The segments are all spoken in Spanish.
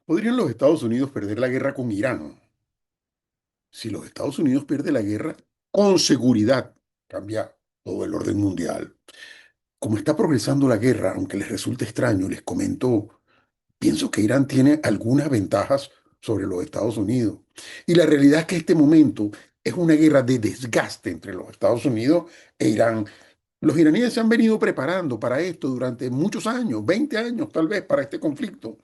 ¿Podrían los Estados Unidos perder la guerra con Irán? Si los Estados Unidos pierden la guerra, con seguridad cambia todo el orden mundial. Como está progresando la guerra, aunque les resulte extraño, les comento, pienso que Irán tiene algunas ventajas sobre los Estados Unidos. Y la realidad es que este momento es una guerra de desgaste entre los Estados Unidos e Irán. Los iraníes se han venido preparando para esto durante muchos años, 20 años tal vez, para este conflicto.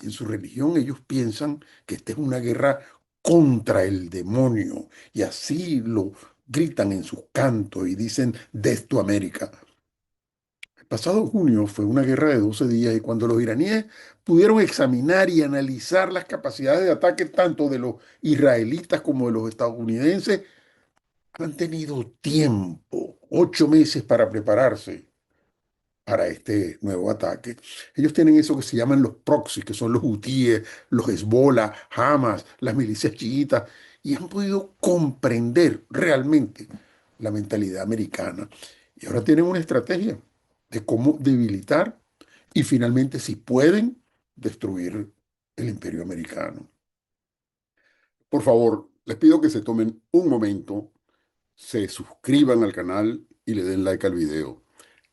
En su religión ellos piensan que esta es una guerra contra el demonio y así lo gritan en sus cantos y dicen Death to America. El pasado junio fue una guerra de 12 días y cuando los iraníes pudieron examinar y analizar las capacidades de ataque tanto de los israelitas como de los estadounidenses, han tenido tiempo, 8 meses para prepararse para este nuevo ataque. Ellos tienen eso que se llaman los proxies, que son los hutíes, los Hezbollah, Hamas, las milicias chiitas, y han podido comprender realmente la mentalidad americana. Y ahora tienen una estrategia de cómo debilitar y finalmente, si pueden, destruir el imperio americano. Por favor, les pido que se tomen un momento, se suscriban al canal y le den like al video.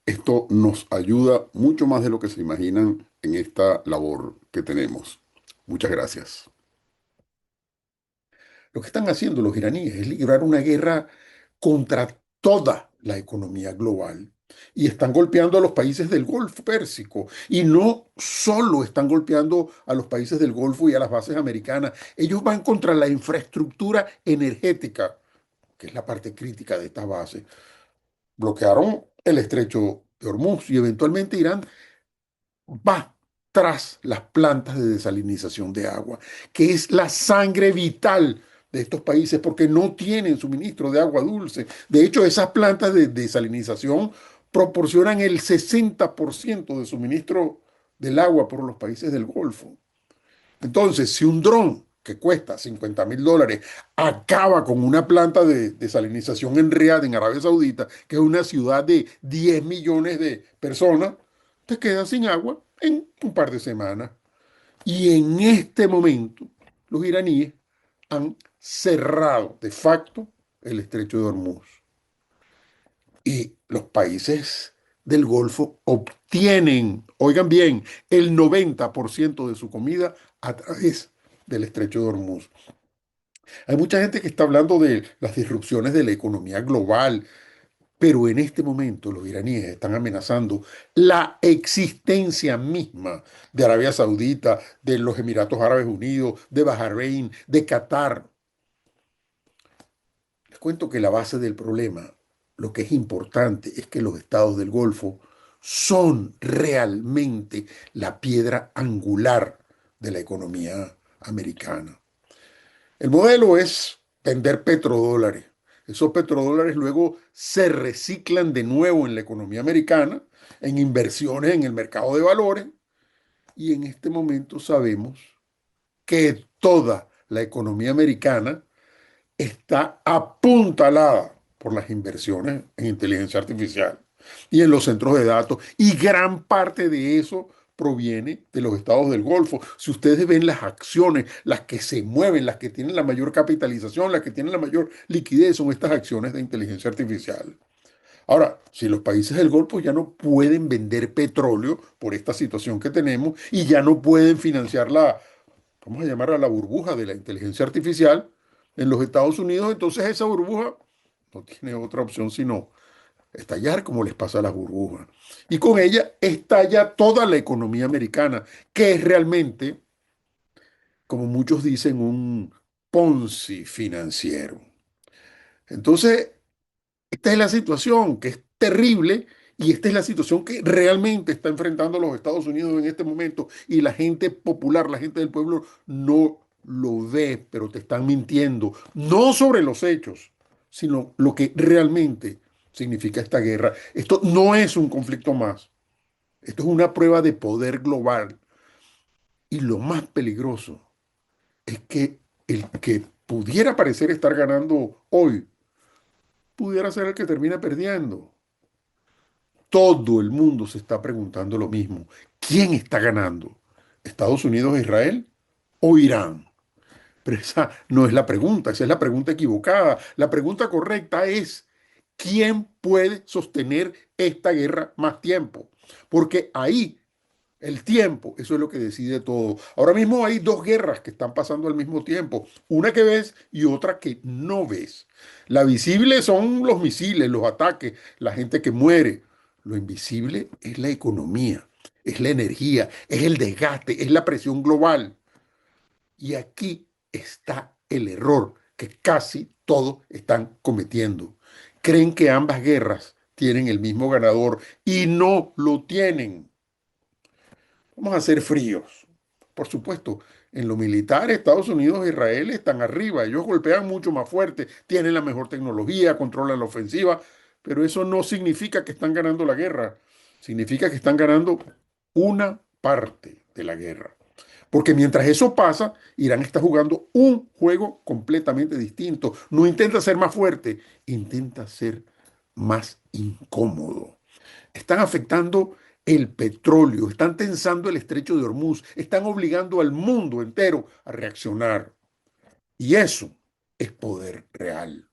Esto nos ayuda mucho más de lo que se imaginan en esta labor que tenemos. Muchas gracias. Lo que están haciendo los iraníes es librar una guerra contra toda la economía global. Y están golpeando a los países del Golfo Pérsico. Y no solo están golpeando a los países del Golfo y a las bases americanas, ellos van contra la infraestructura energética, que es la parte crítica de estas bases. Bloquearon el estrecho de Hormuz y eventualmente Irán va tras las plantas de desalinización de agua, que es la sangre vital de estos países porque no tienen suministro de agua dulce. De hecho, esas plantas de desalinización proporcionan el 60% de suministro del agua por los países del Golfo. Entonces, si un dron que cuesta $50.000 acaba con una planta de desalinización en Riad, en Arabia Saudita, que es una ciudad de 10 millones de personas, te quedas sin agua en un par de semanas. Y en este momento, los iraníes han cerrado de facto el estrecho de Hormuz. Y los países del Golfo obtienen, oigan bien, el 90% de su comida a través del estrecho de Hormuz. Hay mucha gente que está hablando de las disrupciones de la economía global, pero en este momento los iraníes están amenazando la existencia misma de Arabia Saudita, de los Emiratos Árabes Unidos, de Bahrein, de Qatar. Les cuento que la base del problema, lo que es importante, es que los estados del Golfo son realmente la piedra angular de la economía americana. El modelo es vender petrodólares. Esos petrodólares luego se reciclan de nuevo en la economía americana, en inversiones en el mercado de valores, y en este momento sabemos que toda la economía americana está apuntalada por las inversiones en inteligencia artificial y en los centros de datos. Y gran parte de eso proviene de los estados del Golfo. Si ustedes ven las acciones, las que se mueven, las que tienen la mayor capitalización, las que tienen la mayor liquidez, son estas acciones de inteligencia artificial. Ahora, si los países del Golfo ya no pueden vender petróleo por esta situación que tenemos y ya no pueden financiar la, vamos a llamar a la burbuja de la inteligencia artificial en los Estados Unidos, entonces esa burbuja no tiene otra opción sino estallar como les pasa a las burbujas. Y con ella estalla toda la economía americana, que es realmente, como muchos dicen, un Ponzi financiero. Entonces, esta es la situación que es terrible y esta es la situación que realmente está enfrentando los Estados Unidos en este momento y la gente popular, la gente del pueblo no lo ve, pero te están mintiendo, no sobre los hechos, sino lo que realmente significa esta guerra. Esto no es un conflicto más, esto es una prueba de poder global y lo más peligroso es que el que pudiera parecer estar ganando hoy pudiera ser el que termina perdiendo. Todo el mundo se está preguntando lo mismo. ¿Quién está ganando? ¿Estados Unidos e Israel o Irán? Pero esa no es la pregunta, esa es la pregunta equivocada. La pregunta correcta es, ¿quién puede sostener esta guerra más tiempo? Porque ahí el tiempo, eso es lo que decide todo. Ahora mismo hay dos guerras que están pasando al mismo tiempo, una que ves y otra que no ves. La visible son los misiles, los ataques, la gente que muere. Lo invisible es la economía, es la energía, es el desgaste, es la presión global. Y aquí está el error que casi todos están cometiendo. Creen que ambas guerras tienen el mismo ganador y no lo tienen. Vamos a ser fríos. Por supuesto, en lo militar, Estados Unidos e Israel están arriba. Ellos golpean mucho más fuerte, tienen la mejor tecnología, controlan la ofensiva, pero eso no significa que están ganando la guerra. Significa que están ganando una parte de la guerra. Porque mientras eso pasa, Irán está jugando un juego completamente distinto. No intenta ser más fuerte, intenta ser más incómodo. Están afectando el petróleo, están tensando el estrecho de Hormuz, están obligando al mundo entero a reaccionar. Y eso es poder real.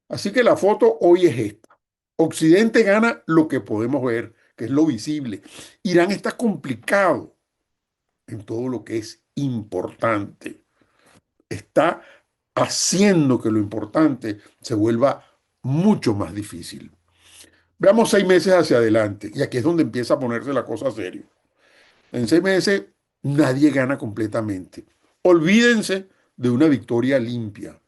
Así que la foto hoy es esta. Occidente gana lo que podemos ver, que es lo visible. Irán está complicado en todo lo que es importante. Está haciendo que lo importante se vuelva mucho más difícil. Veamos 6 meses hacia adelante, y aquí es donde empieza a ponerse la cosa seria. En 6 meses nadie gana completamente. Olvídense de una victoria limpia.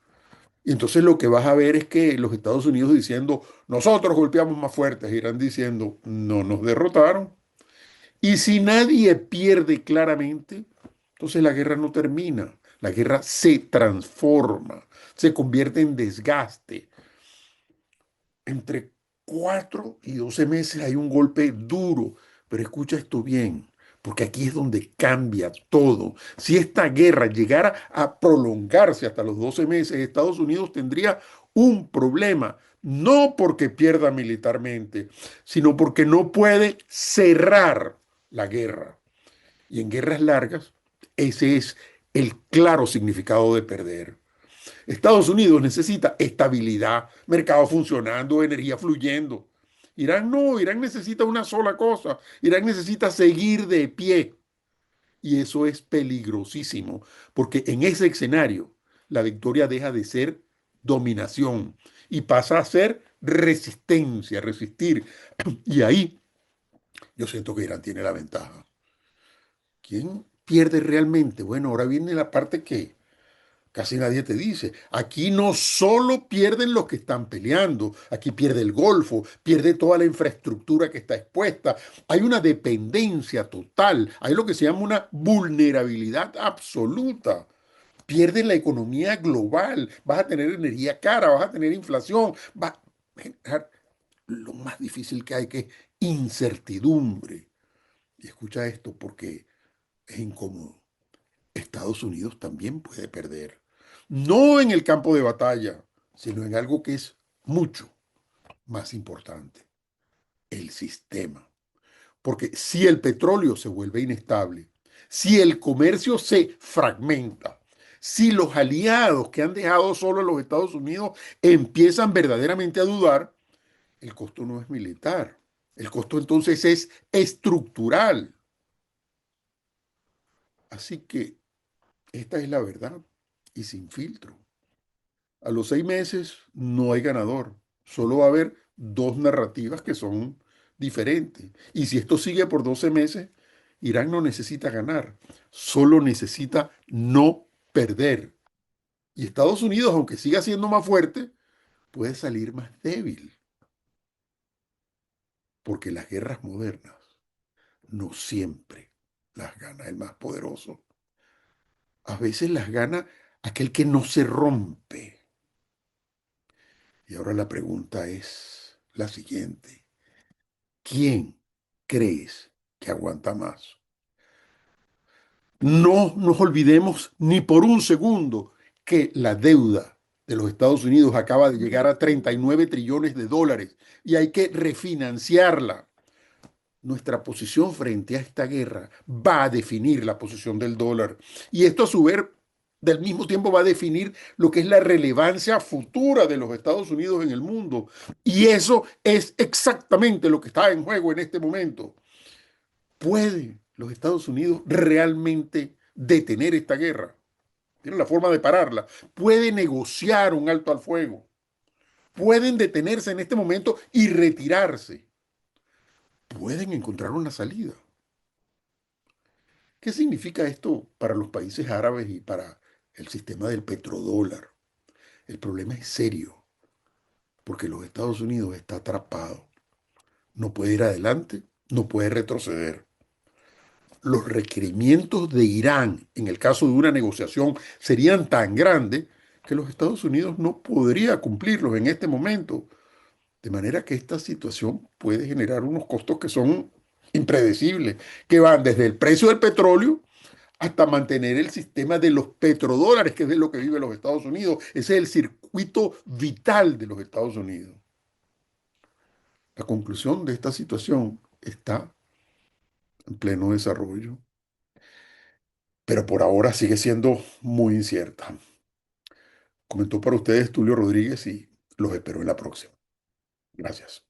Y entonces lo que vas a ver es que los Estados Unidos diciendo, nosotros golpeamos más fuertes, irán diciendo, no nos derrotaron. Y si nadie pierde claramente, entonces la guerra no termina. La guerra se transforma, se convierte en desgaste. Entre 4 y 12 meses hay un golpe duro, pero escucha esto bien, porque aquí es donde cambia todo. Si esta guerra llegara a prolongarse hasta los 12 meses, Estados Unidos tendría un problema, no porque pierda militarmente, sino porque no puede cerrar la guerra. Y en guerras largas, ese es el claro significado de perder. Estados Unidos necesita estabilidad, mercado funcionando, energía fluyendo. Irán no, Irán necesita una sola cosa. Irán necesita seguir de pie. Y eso es peligrosísimo, porque en ese escenario la victoria deja de ser dominación y pasa a ser resistencia, resistir. Y ahí yo siento que Irán tiene la ventaja. ¿Quién pierde realmente? Bueno, ahora viene la parte que casi nadie te dice. Aquí no solo pierden los que están peleando, aquí pierde el Golfo, pierde toda la infraestructura que está expuesta. Hay una dependencia total, hay lo que se llama una vulnerabilidad absoluta. Pierden la economía global, vas a tener energía cara, vas a tener inflación, va a generar lo más difícil que hay, que es incertidumbre. Y escucha esto porque es incómodo. Estados Unidos también puede perder. No en el campo de batalla, sino en algo que es mucho más importante, el sistema. Porque si el petróleo se vuelve inestable, si el comercio se fragmenta, si los aliados que han dejado solo a los Estados Unidos empiezan verdaderamente a dudar, el costo no es militar. El costo entonces es estructural. Así que esta es la verdad y sin filtro. A los 6 meses no hay ganador, solo va a haber dos narrativas que son diferentes. Y si esto sigue por 12 meses, Irán no necesita ganar, solo necesita no perder. Y Estados Unidos, aunque siga siendo más fuerte, puede salir más débil, porque las guerras modernas no siempre las gana el más poderoso. A veces las gana aquel que no se rompe. Y ahora la pregunta es la siguiente. ¿Quién crees que aguanta más? No nos olvidemos ni por un segundo que la deuda de los Estados Unidos acaba de llegar a 39 trillones de dólares y hay que refinanciarla. nuestra posición frente a esta guerra va a definir la posición del dólar. Y esto a su vez, del mismo tiempo, va a definir lo que es la relevancia futura de los Estados Unidos en el mundo. Y eso es exactamente lo que está en juego en este momento. ¿Puede los Estados Unidos realmente detener esta guerra? Tienen la forma de pararla. ¿Puede negociar un alto al fuego? ¿Pueden detenerse en este momento y retirarse? ¿Pueden encontrar una salida? ¿Qué significa esto para los países árabes y para el sistema del petrodólar? El problema es serio, porque los Estados Unidos está atrapado. No puede ir adelante, no puede retroceder. Los requerimientos de Irán en el caso de una negociación serían tan grandes que los Estados Unidos no podría cumplirlos en este momento. De manera que esta situación puede generar unos costos que son impredecibles, que van desde el precio del petróleo hasta mantener el sistema de los petrodólares, que es de lo que vive los Estados Unidos. Ese es el circuito vital de los Estados Unidos. La conclusión de esta situación está en pleno desarrollo, pero por ahora sigue siendo muy incierta. Comentó para ustedes Tulio Rodríguez y los espero en la próxima. Gracias.